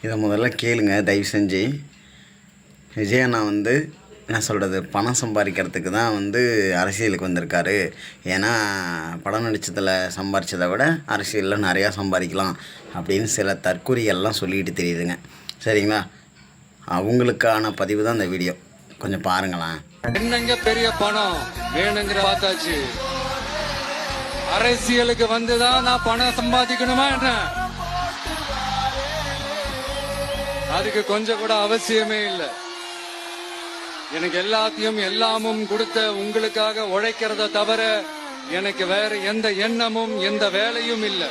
இதை முதல்ல கேளுங்க தயவு செஞ்சு. விஜய் அண்ணா வந்து என்ன சொல்கிறது, பணம் சம்பாதிக்கிறதுக்கு தான் வந்து அரசியலுக்கு வந்திருக்காரு. ஏன்னா படம் நடித்ததில் சம்பாரித்ததை விட அரசியலில் நிறையா சம்பாதிக்கலாம் அப்படின்னு சில தற்கொலைகள்லாம் சொல்லிட்டு தெரியுதுங்க. சரிங்களா? அவங்களுக்கான பதிவு தான் இந்த வீடியோ, கொஞ்சம் பாருங்களேன். என்னங்க பெரிய பணம் வேணுங்கிற பார்த்தாச்சு. அரசியலுக்கு வந்துதான் நான் பணம் சம்பாதிக்கணுமா என்ன? அதுக்கு கொஞ்சம் கூட அவசியமே இல்லை. எனக்கு எல்லாத்தையும் எல்லாமும் கொடுத்த உங்களுக்காக உழைக்கிறத தவிர எனக்கு வேற எந்த எண்ணமும் எந்த வேலையும் இல்லை.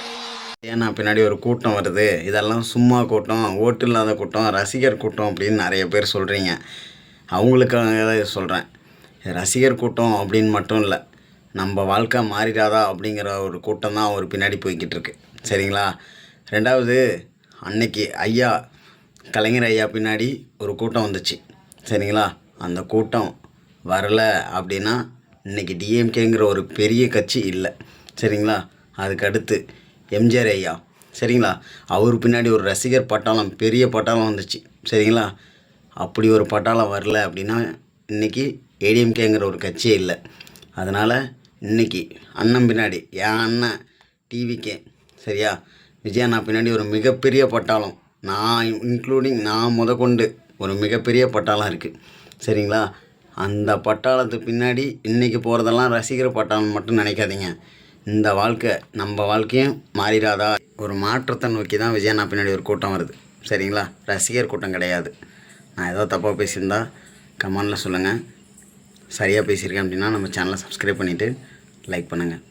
ஏன்னா பின்னாடி ஒரு கூட்டம் வருது, இதெல்லாம் சும்மா கூட்டம், ஓட்டு இல்லாத கூட்டம், ரசிகர் கூட்டம் அப்படின்னு நிறைய பேர் சொல்கிறீங்க. அவங்களுக்காக தான் சொல்கிறேன். ரசிகர் கூட்டம் அப்படின்னு மட்டும் இல்லை, நம்ம வாழ்க்கை மாறிடாதா அப்படிங்கிற ஒரு கூட்டம் தான் அவர் பின்னாடி போய்கிட்டு இருக்கு. சரிங்களா? ரெண்டாவது, அன்னைக்கு ஐயா கலைஞர் ஐயா பின்னாடி ஒரு கூட்டம் வந்துச்சு. சரிங்களா? அந்த கூட்டம் வரல அப்படின்னா இன்றைக்கி டிஎம்கேங்கிற ஒரு பெரிய கட்சி இல்லை. சரிங்களா? அதுக்கு அடுத்து எம்ஜிஆர் ஐயா, சரிங்களா, அவர் பின்னாடி ஒரு ரசிகர் பட்டாளம், பெரிய பட்டாளம் வந்துச்சு. சரிங்களா? அப்படி ஒரு பட்டாளம் வரல அப்படின்னா இன்றைக்கி ஏடிஎம்கேங்கிற ஒரு கட்சியே இல்லை. அதனால் இன்றைக்கி அண்ணன் பின்னாடி, என் அண்ணன் டிவிகே, சரியா, விஜய் அண்ணா பின்னாடி ஒரு மிகப்பெரிய பட்டாளம், நான் இன்க்ளூடிங் நான் கொண்டு ஒரு மிகப்பெரிய பட்டாளம் இருக்குது. சரிங்களா? அந்த பட்டாளத்துக்கு பின்னாடி இன்றைக்கி போகிறதெல்லாம் ரசிகர் பட்டாளம் மட்டும் நினைக்காதீங்க. இந்த வாழ்க்கை நம்ம வாழ்க்கையும் மாறிடாதா, ஒரு மாற்றத்தை நோக்கி தான் விஜய் அண்ணா பின்னாடி ஒரு கூட்டம் வருது. சரிங்களா? ரசிகர் கூட்டம் கிடையாது. நான் ஏதோ தப்பாக பேசியிருந்தா கமெண்டில் சொல்லுங்கள். சரியாக பேசியிருக்கேன் அப்படின்னா நம்ம சேனலை சப்ஸ்கிரைப் பண்ணிவிட்டு லைக் பண்ணுங்கள்.